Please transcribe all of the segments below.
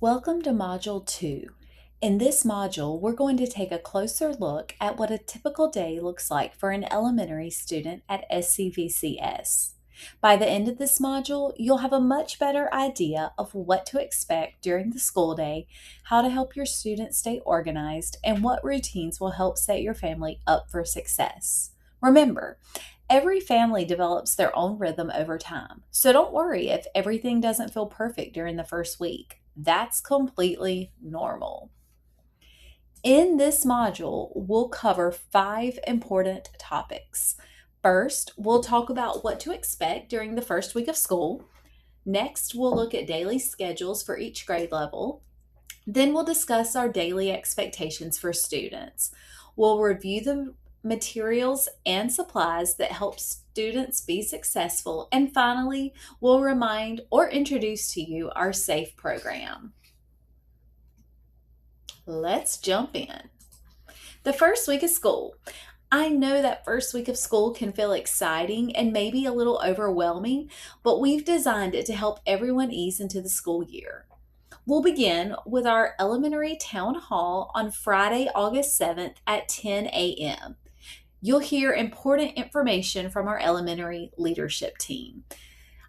Welcome to Module 2. In this module, we're going to take a closer look at what a typical day looks like for an elementary student at SCVCS. By the end of this module, you'll have a much better idea of what to expect during the school day, how to help your students stay organized, and what routines will help set your family up for success. Remember, every family develops their own rhythm over time, so don't worry if everything doesn't feel perfect during the first week. That's completely normal. In this module, we'll cover 5 important topics. First, we'll talk about what to expect during the first week of school. Next, we'll look at daily schedules for each grade level. Then we'll discuss our daily expectations for students. We'll review the materials and supplies that help students be successful. And finally, we'll remind or introduce to you our SAFE program. Let's jump in. The first week of school. I know that first week of school can feel exciting and maybe a little overwhelming, but we've designed it to help everyone ease into the school year. We'll begin with our elementary town hall on Friday, August 7th at 10 a.m. You'll hear important information from our elementary leadership team.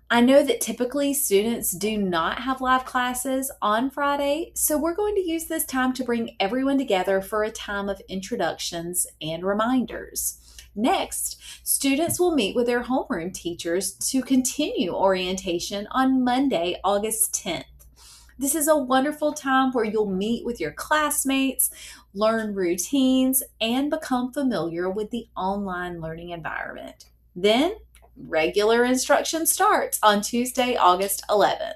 I know that typically students do not have live classes on Friday, so we're going to use this time to bring everyone together for a time of introductions and reminders. Next, students will meet with their homeroom teachers to continue orientation on Monday, August 10th. This is a wonderful time where you'll meet with your classmates, learn routines, and become familiar with the online learning environment. Then, regular instruction starts on Tuesday, August 11th.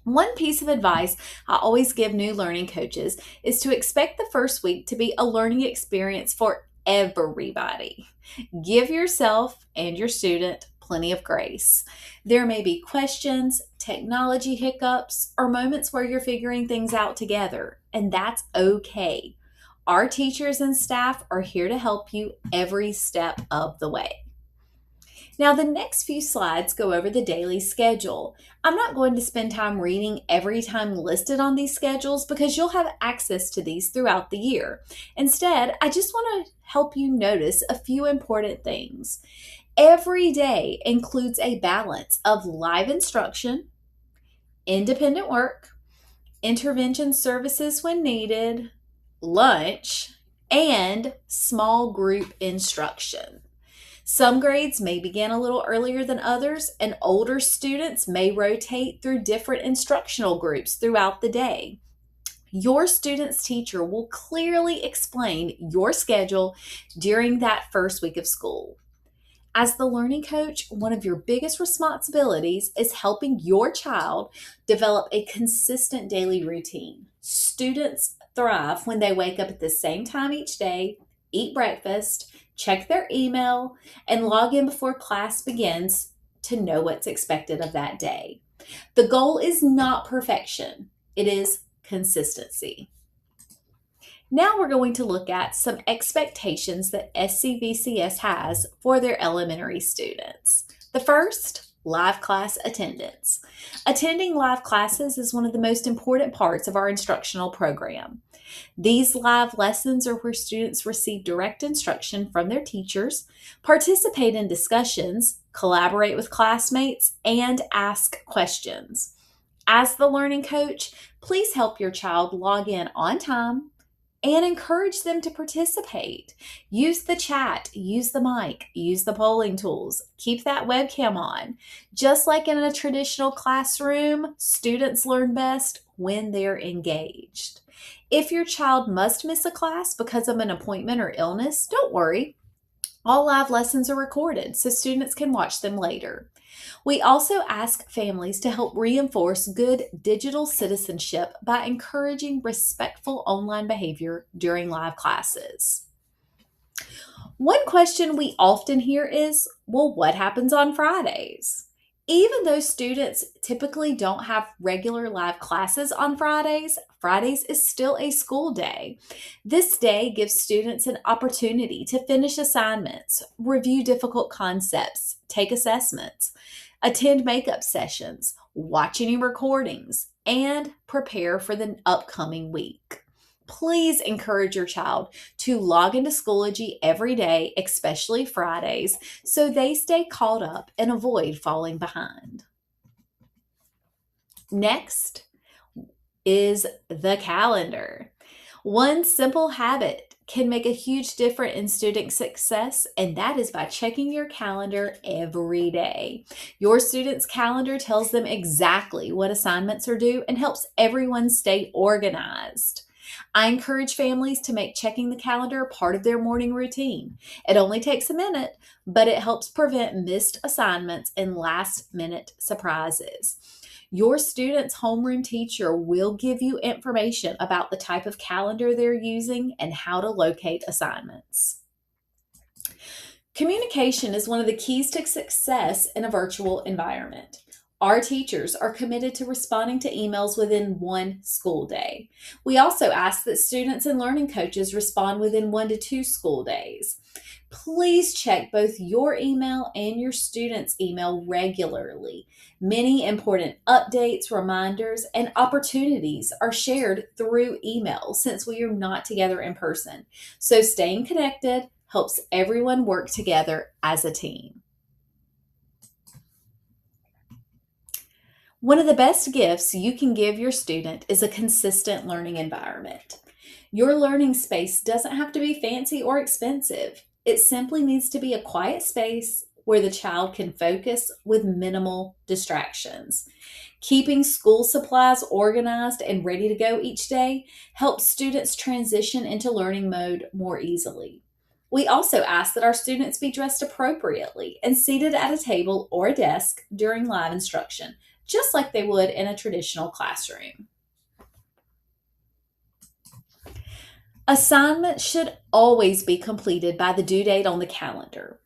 One piece of advice I always give new learning coaches is to expect the first week to be a learning experience for everybody. Give yourself and your student plenty of grace. There may be questions, technology hiccups, or moments where you're figuring things out together, and that's okay. Our teachers and staff are here to help you every step of the way. Now, the next few slides go over the daily schedule. I'm not going to spend time reading every time listed on these schedules because you'll have access to these throughout the year. Instead, I just want to help you notice a few important things. Every day includes a balance of live instruction, independent work, intervention services when needed, lunch, and small group instruction. Some grades may begin a little earlier than others, and older students may rotate through different instructional groups throughout the day. Your student's teacher will clearly explain your schedule during that first week of school. As the learning coach, one of your biggest responsibilities is helping your child develop a consistent daily routine. Students thrive when they wake up at the same time each day, eat breakfast, check their email, and log in before class begins to know what's expected of that day. The goal is not perfection, it is consistency. Now we're going to look at some expectations that SCVCS has for their elementary students. The first, live class attendance. Attending live classes is one of the most important parts of our instructional program. These live lessons are where students receive direct instruction from their teachers, participate in discussions, collaborate with classmates, and ask questions. As the learning coach, please help your child log in on time and encourage them to participate. Use the chat, use the mic, use the polling tools, keep that webcam on. Just like in a traditional classroom, students learn best when they're engaged. If your child must miss a class because of an appointment or illness, don't worry. All live lessons are recorded so students can watch them later. We also ask families to help reinforce good digital citizenship by encouraging respectful online behavior during live classes. One question we often hear is, well, what happens on Fridays? Even though students typically don't have regular live classes on Fridays, Fridays is still a school day. This day gives students an opportunity to finish assignments, review difficult concepts, take assessments, attend makeup sessions, watch any recordings, and prepare for the upcoming week. Please encourage your child to log into Schoology every day, especially Fridays, so they stay caught up and avoid falling behind. Next is the calendar. One simple habit can make a huge difference in student success, and that is by checking your calendar every day. Your student's calendar tells them exactly what assignments are due and helps everyone stay organized. I encourage families to make checking the calendar part of their morning routine. It only takes a minute, but it helps prevent missed assignments and last-minute surprises. Your student's homeroom teacher will give you information about the type of calendar they're using and how to locate assignments. Communication is one of the keys to success in a virtual environment. Our teachers are committed to responding to emails within one school day. We also ask that students and learning coaches respond within 1 to 2 school days. Please check both your email and your students' email regularly. Many important updates, reminders, and opportunities are shared through email since we are not together in person. So staying connected helps everyone work together as a team. One of the best gifts you can give your student is a consistent learning environment. Your learning space doesn't have to be fancy or expensive. It simply needs to be a quiet space where the child can focus with minimal distractions. Keeping school supplies organized and ready to go each day helps students transition into learning mode more easily. We also ask that our students be dressed appropriately and seated at a table or a desk during live instruction, just like they would in a traditional classroom. Assignments should always be completed by the due date on the calendar.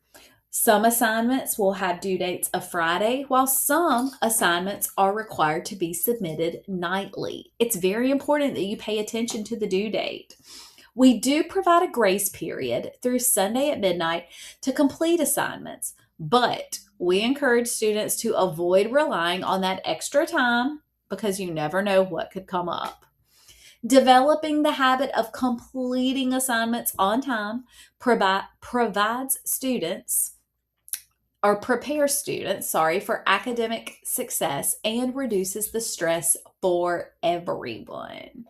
Some assignments will have due dates of Friday, while some assignments are required to be submitted nightly. It's very important that you pay attention to the due date. We do provide a grace period through Sunday at midnight to complete assignments, but we encourage students to avoid relying on that extra time because you never know what could come up. Developing the habit of completing assignments on time prepares students for academic success and reduces the stress for everyone.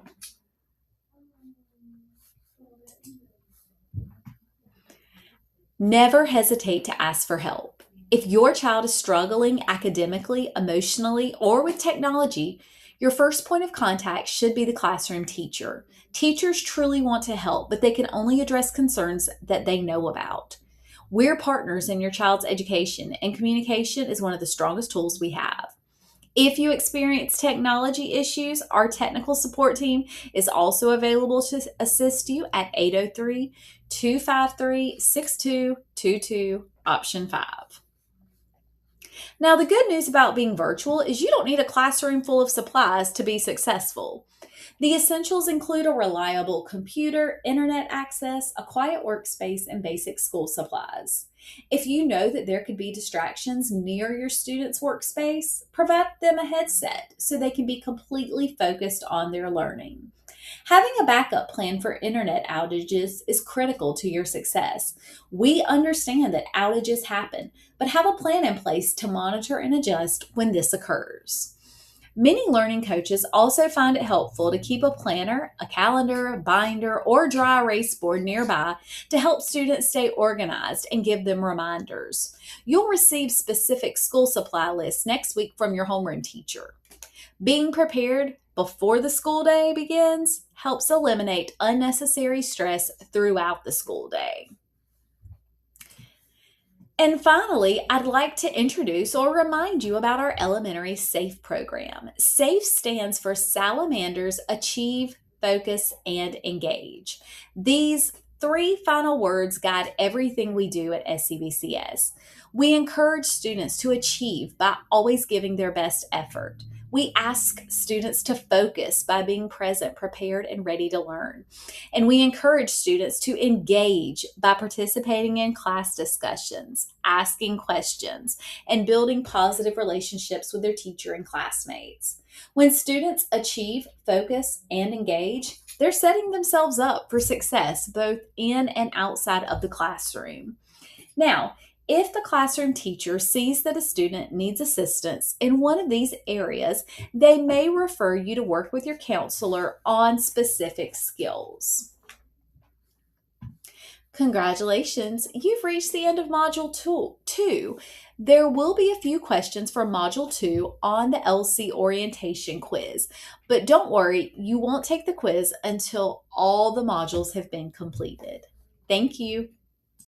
Never hesitate to ask for help. If your child is struggling academically, emotionally, or with technology, your first point of contact should be the classroom teacher. Teachers truly want to help, but they can only address concerns that they know about. We're partners in your child's education, and communication is one of the strongest tools we have. If you experience technology issues, our technical support team is also available to assist you at 803-253-6222, option 5. Now, the good news about being virtual is you don't need a classroom full of supplies to be successful. The essentials include a reliable computer, internet access, a quiet workspace, and basic school supplies. If you know that there could be distractions near your student's workspace, provide them a headset so they can be completely focused on their learning. Having a backup plan for internet outages is critical to your success. We understand that outages happen, but have a plan in place to monitor and adjust when this occurs. Many learning coaches also find it helpful to keep a planner, a calendar, a binder, or dry erase board nearby to help students stay organized and give them reminders. You'll receive specific school supply lists next week from your homeroom teacher. Being prepared before the school day begins helps eliminate unnecessary stress throughout the school day. And finally, I'd like to introduce or remind you about our elementary SAFE program. SAFE stands for Salamanders Achieve, Focus, and Engage. These 3 final words guide everything we do at SCBCS. We encourage students to achieve by always giving their best effort. We ask students to focus by being present, prepared, and ready to learn. And we encourage students to engage by participating in class discussions, asking questions, and building positive relationships with their teacher and classmates. When students achieve, focus, and engage, they're setting themselves up for success both in and outside of the classroom. Now, if the classroom teacher sees that a student needs assistance in one of these areas, they may refer you to work with your counselor on specific skills. Congratulations, you've reached the end of Module 2. There will be a few questions for Module 2 on the LC orientation quiz, but don't worry, you won't take the quiz until all the modules have been completed. Thank you.